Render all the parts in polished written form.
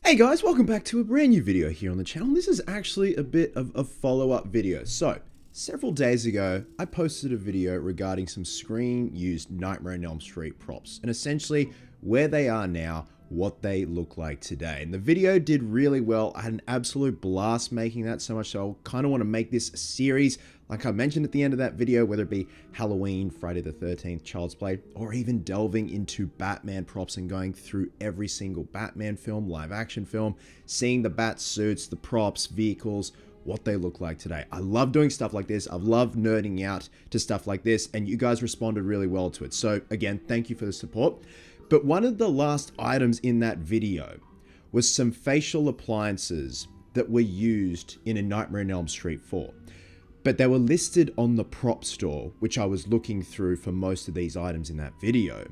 Hey guys, welcome back to a brand new video here on the channel. This is actually a bit of a follow-up video. So, several days ago, I posted a video regarding some screen-used Nightmare on Elm Street props, and essentially where they are now, what they look like today. And the video did really well. I had an absolute blast making that, so much so I kind of want to make this a series. Like I mentioned at the end of that video, whether it be Halloween, Friday the 13th, Child's Play, or even delving into Batman props and going through every single Batman film, live action film, seeing the bat suits, the props, vehicles, what they look like today. I love doing stuff like this. I've loved nerding out to stuff like this, and you guys responded really well to it. So again, thank you for the support. But one of the last items in that video was some facial appliances that were used in A Nightmare on Elm Street 4. But they were listed on the prop store, which I was looking through for most of these items in that video,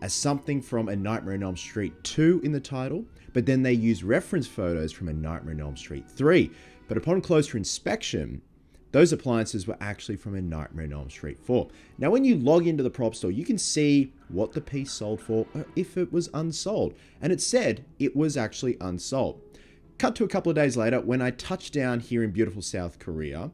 as something from A Nightmare on Elm Street 2 in the title, but then they used reference photos from A Nightmare on Elm Street 3. But upon closer inspection, those appliances were actually from A Nightmare on Elm Street 4. Now, when you log into the prop store, you can see what the piece sold for, or if it was unsold. And it said it was actually unsold. Cut to a couple of days later, when I touched down here in beautiful South Korea,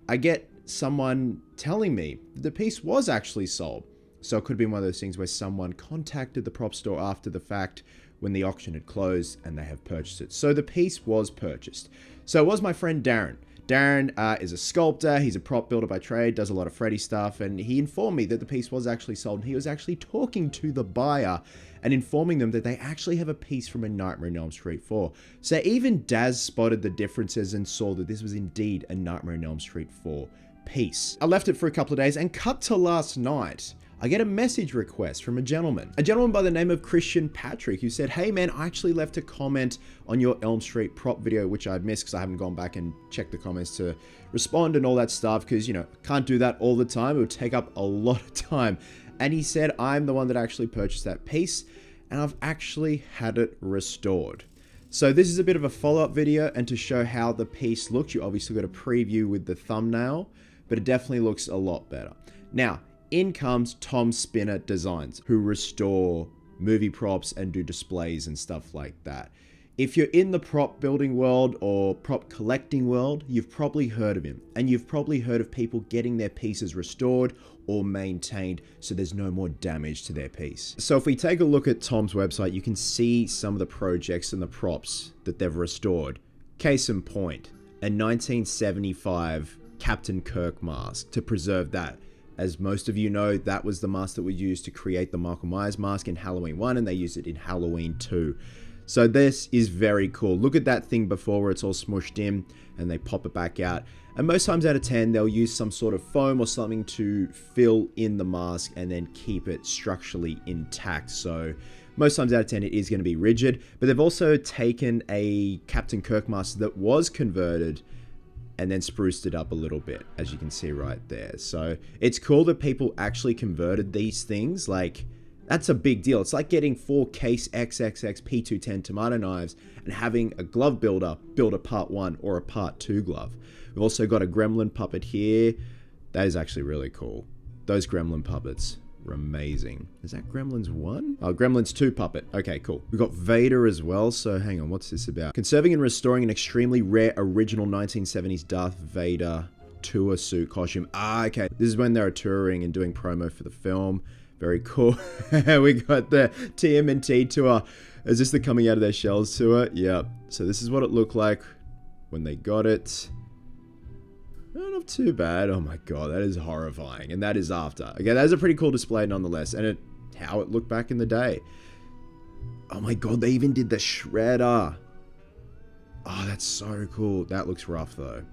I get someone telling me that the piece was actually sold. So it could have been one of those things where someone contacted the prop store after the fact when the auction had closed and they have purchased it. So the piece was purchased. So it was my friend Darren. Darren is a sculptor, he's a prop builder by trade, does a lot of Freddy stuff, and he informed me that the piece was actually sold. He was actually talking to the buyer and informing them that they actually have a piece from A Nightmare on Elm Street 4. So even Daz spotted the differences and saw that this was indeed a Nightmare on Elm Street 4 piece. I left it for a couple of days and cut to last night. I get a message request from a gentleman by the name of Christian Patrick, who said, "Hey man, I actually left a comment on your Elm Street prop video," which I'd missed because I haven't gone back and checked the comments to respond and all that stuff, because, you know, can't do that all the time. It would take up a lot of time. And he said, "I'm the one that actually purchased that piece, and I've actually had it restored." So this is a bit of a follow-up video, and to show how the piece looks, you obviously got a preview with the thumbnail, but it definitely looks a lot better. Now, in comes Tom Spinner Designs, who restore movie props and do displays and stuff like that. If you're in the prop building world or prop collecting world, you've probably heard of him. And you've probably heard of people getting their pieces restored or maintained so there's no more damage to their piece. So if we take a look at Tom's website, you can see some of the projects and the props that they've restored. Case in point, a 1975 Captain Kirk mask to preserve that. As most of you know, that was the mask that was used to create the Michael Myers mask in Halloween 1, and they used it in Halloween 2. So this is very cool. Look at that thing before where it's all smushed in and they pop it back out. And most times out of 10, they'll use some sort of foam or something to fill in the mask and then keep it structurally intact. So most times out of 10, it is going to be rigid. But they've also taken a Captain Kirk mask that was converted and then spruced it up a little bit, as you can see right there. So it's cool that people actually converted these things. Like, that's a big deal. It's like getting 4 Case XXX P210 tomato knives and having a glove builder build a part 1 or a part 2 glove. We've also got a gremlin puppet here. That is actually really cool. Those gremlin puppets are amazing. Is that Gremlins 1? Oh, Gremlins 2 puppet. Okay, cool. We've got Vader as well, so hang on, what's this about? Conserving and restoring an extremely rare original 1970s Darth Vader tour suit costume. Ah, okay. This is when they were touring and doing promo for the film. Very cool. We got the TMNT tour. Is this the coming out of their shells tour? Yeah. So this is what it looked like when they got it. Not too bad. Oh my god, that is horrifying. And that is after. Okay, that is a pretty cool display nonetheless. And how it looked back in the day. Oh my god, they even did the shredder. Oh, that's so cool. That looks rough though.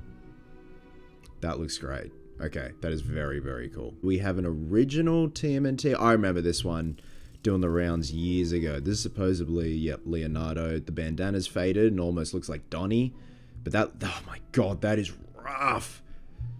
That looks great. Okay, that is very, very cool. We have an original TMNT. I remember this one doing the rounds years ago. This is supposedly, yep, Leonardo. The bandana's faded and almost looks like Donnie. But that, oh my god, that is rough.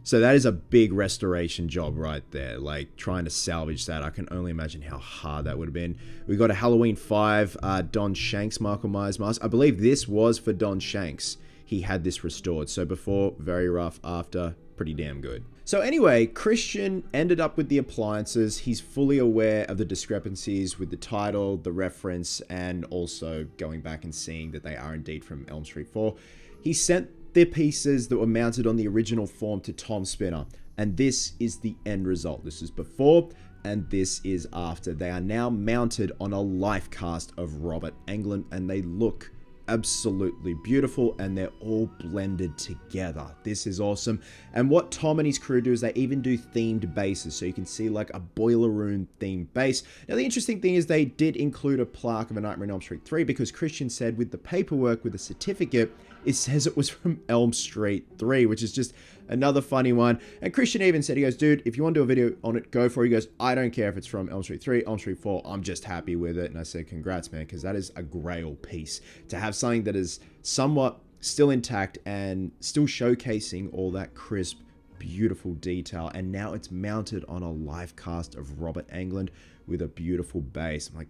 So that is a big restoration job right there. Like, trying to salvage that. I can only imagine how hard that would have been. We got a Halloween 5 Don Shanks Michael Myers mask. I believe this was for Don Shanks. He had this restored. So before, very rough. After, pretty damn good. So anyway, Christian ended up with the appliances. He's fully aware of the discrepancies with the title, the reference, and also going back and seeing that they are indeed from Elm Street 4. He sent the pieces that were mounted on the original form to Tom Spinner, and this is the end result. This is before and this is after. They are now mounted on a life cast of Robert Englund, and they look absolutely beautiful, and they're all blended together. This is awesome. And what Tom and his crew do is they even do themed bases, so you can see like a boiler room themed base. Now the interesting thing is they did include a plaque of A Nightmare on Elm Street 3 because Christian said with the paperwork, with the certificate, it says it was from Elm Street 3, which is just another funny one. And Christian even said, he goes, dude, if you want to do a video on it, go for it. He goes, I don't care if it's from Elm Street 3, Elm Street 4, I'm just happy with it. And I said, congrats, man, because that is a grail piece. To have something that is somewhat still intact and still showcasing all that crisp, beautiful detail. And now it's mounted on a live cast of Robert Englund with a beautiful base. I'm like,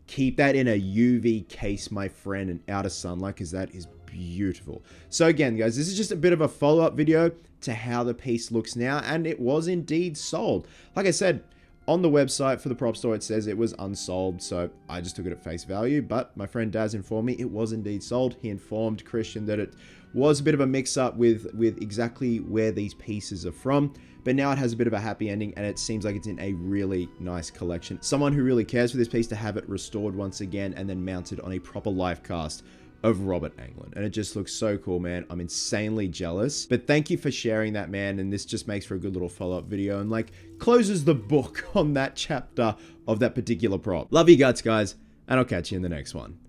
keep that in a UV case, my friend, and out of sunlight, because that is beautiful. So again, guys, this is just a bit of a follow-up video to how the piece looks now, and it was indeed sold. Like I said, on the website for the prop store, it says it was unsold, so I just took it at face value, but my friend Daz informed me it was indeed sold. He informed Christian that it was a bit of a mix-up with exactly where these pieces are from, but now it has a bit of a happy ending, and it seems like it's in a really nice collection. Someone who really cares for this piece to have it restored once again and then mounted on a proper life cast of Robert Englund, and it just looks so cool, man. I'm insanely jealous, but thank you for sharing that, man, and this just makes for a good little follow-up video and like closes the book on that chapter of that particular prop. Love you guts, guys, and I'll catch you in the next one.